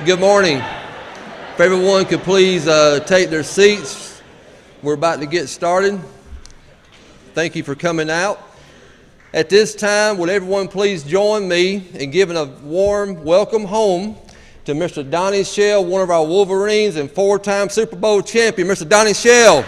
Good morning. If everyone could please take their seats. We're about to get started. Thank you for coming out. At this time, would everyone please join me in giving a warm welcome home to Mr. Donnie Shell, one of our Wolverines and four-time Super Bowl champion, Mr. Donnie Shell.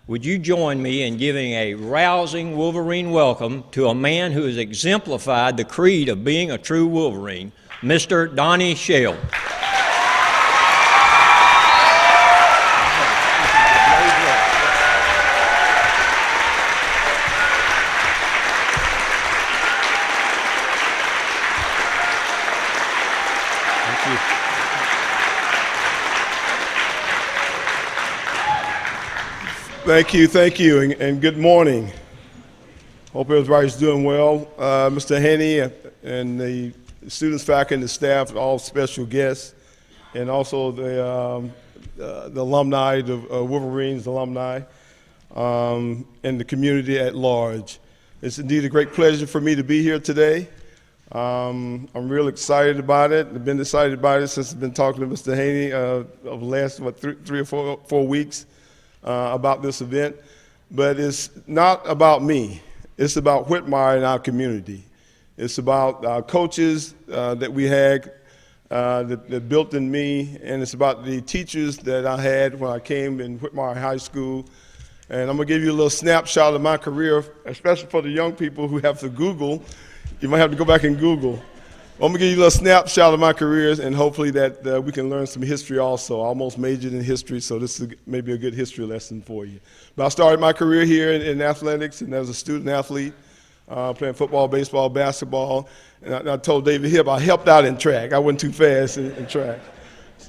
Would you join me in giving a rousing Wolverine welcome to a man who has exemplified the creed of being a true Wolverine, Mr. Donnie Shell. Thank you, and good morning. Hope everybody's doing well. Mr. Haney and the students, faculty, and the staff, all special guests, and also the alumni, the Wolverines alumni, and the community at large. It's indeed a great pleasure for me to be here today. I'm real excited about it. I've been excited about it since I've been talking to Mr. Haney over the last, three or four weeks. About this event, but it's not about me. It's about Whitmire and our community. It's about our coaches that we had that built in me, and it's about the teachers that I had when I came in Whitmire High School. And I'm gonna give you a little snapshot of my career, especially for the young people who have to Google. You might have to go back and Google. I'm gonna give you a little snapshot of my careers, and hopefully that we can learn some history also. I almost majored in history, so this is maybe a good history lesson for you. But I started my career here in athletics, and as a student athlete, playing football, baseball, basketball. And I told David Hibb I helped out in track. I wasn't too fast in track,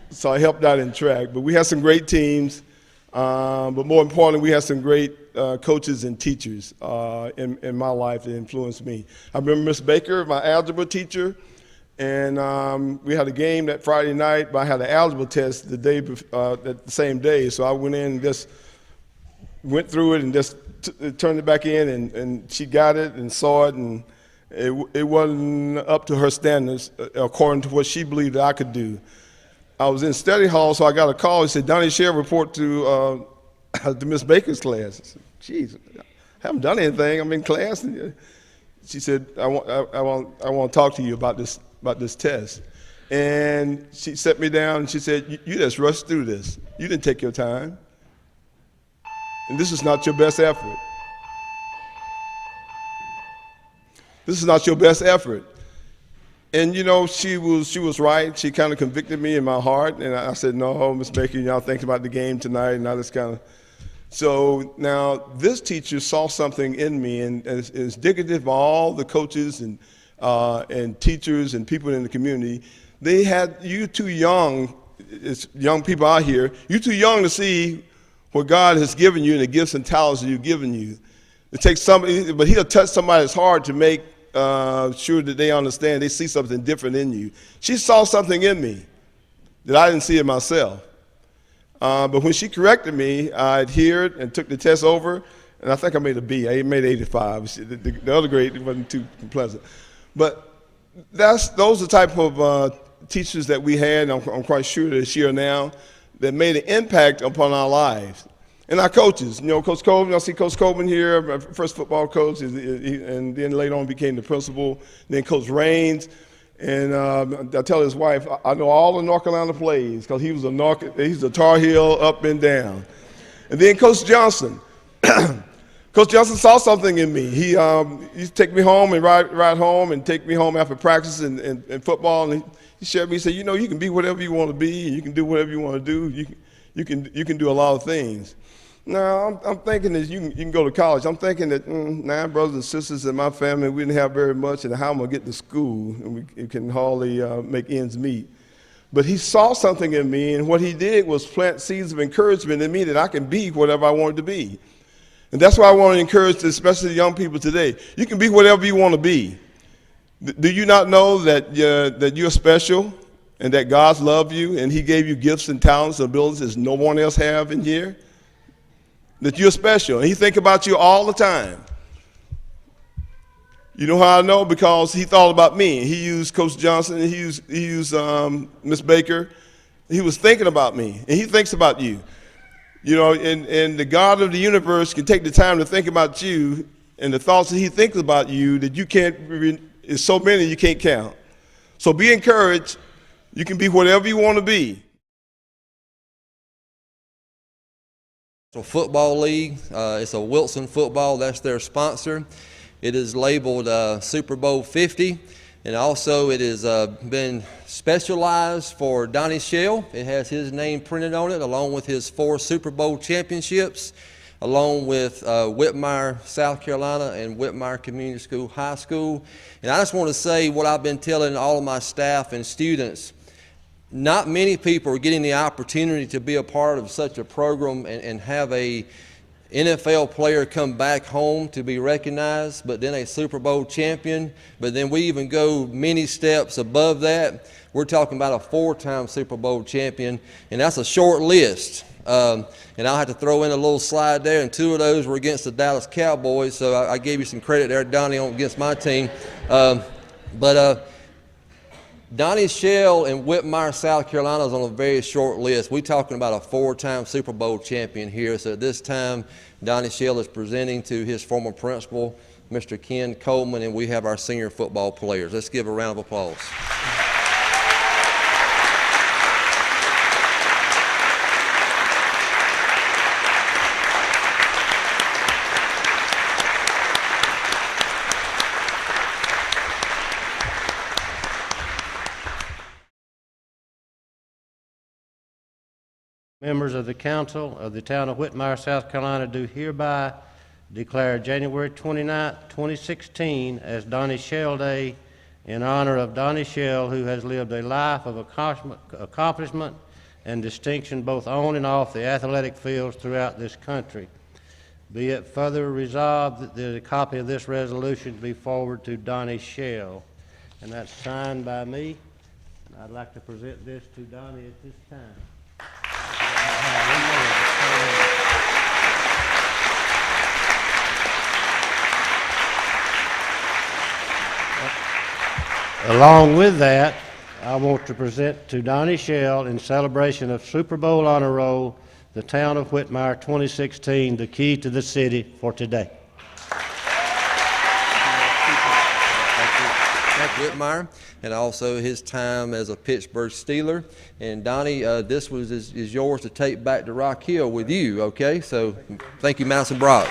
so I helped out in track. But we had some great teams, but more importantly, we had some great coaches and teachers in my life that influenced me. I remember Miss Baker, my algebra teacher. And we had a game that Friday night, but I had an algebra test the same day. So I went in and just went through it and just turned it back in, and she got it and saw it, and it wasn't up to her standards according to what she believed that I could do. I was in study hall, so I got a call. He said, "Donnie Shell, report to Miss Baker's class." I said, "Geez, I haven't done anything. I'm in class." And she said, I want to talk to you about this test. And she set me down and she said, you just rushed through this. You didn't take your time. And this is not your best effort. This is not your best effort. And you know, she was right. She kind of convicted me in my heart. And I said, no, Ms. Baker, y'all think about the game tonight. And I just kind of, so now this teacher saw something in me, and it's indicative of all the coaches and teachers and people in the community. They had you too young, it's young people out here, you too young to see what God has given you and the gifts and talents that He's given you. It takes somebody, but He'll touch somebody's heart to make sure that they understand, they see something different in you. She saw something in me that I didn't see in myself. But when she corrected me, I adhered and took the test over, and I think I made a B. I made 85. The other grade wasn't too pleasant. But those are the type of teachers that we had, and I'm quite sure this year now, that made an impact upon our lives. And our coaches, you know, Coach Coleman, I see Coach Coleman here, my first football coach, and then later on became the principal, then Coach Raines. And I tell his wife, I know all the North Carolina plays because he's a Tar Heel up and down. And then Coach Johnson. Coach Johnson saw something in me. He used to take me home and ride home and take me home after practice and football. And he shared with me, he said, you know, you can be whatever you want to be, and you can do whatever you want to do. you can do a lot of things. Now, I'm thinking that you can go to college. I'm thinking that 9 brothers and sisters in my family, we didn't have very much, and how I'm going to get to school, and we can hardly make ends meet. But he saw something in me, and what he did was plant seeds of encouragement in me that I can be whatever I wanted to be. And that's why I want to encourage, especially the young people today. You can be whatever you want to be. Do you not know that you're special and that God's loved you and he gave you gifts and talents and abilities that no one else have in here? That you're special, and he think about you all the time. You know how I know? Because he thought about me. He used Coach Johnson, and he used Miss Baker. He was thinking about me, and he thinks about you. You know, and the God of the universe can take the time to think about you, and the thoughts that he thinks about you that you can't, is so many you can't count. So be encouraged. You can be whatever you want to be. Football League. It's a Wilson Football. That's their sponsor. It is labeled Super Bowl 50, and also it has been specialized for Donnie Shell. It has his name printed on it, along with his 4 Super Bowl championships, along with Whitmire, South Carolina, and Whitmire Community School High School. And I just want to say what I've been telling all of my staff and students. Not many people are getting the opportunity to be a part of such a program and have a NFL player come back home to be recognized, but then a Super Bowl champion. But then we even go many steps above that. We're talking about a 4-time Super Bowl champion, and that's a short list. And I'll have to throw in a little slide there, and 2 of those were against the Dallas Cowboys, so I gave you some credit there, Donnie, against my team. Donnie Shell in Whitmire, South Carolina is on a very short list. We're talking about a 4-time Super Bowl champion here. So at this time, Donnie Shell is presenting to his former principal, Mr. Ken Coleman, and we have our senior football players. Let's give a round of applause. Members of the Council of the Town of Whitmire, South Carolina, do hereby declare January 29, 2016 as Donnie Shell Day in honor of Donnie Shell, who has lived a life of accomplishment and distinction both on and off the athletic fields throughout this country. Be it further resolved that a copy of this resolution be forwarded to Donnie Shell. And that's signed by me. And I'd like to present this to Donnie at this time. Along with that, I want to present to Donnie Shell, in celebration of Super Bowl honor roll, the Town of Whitmire 2016, the key to the city for today. Whitmire, and also his time as a Pittsburgh Steeler. And Donnie, this is yours to take back to Rock Hill with you, okay? So thank you, Madison Brock.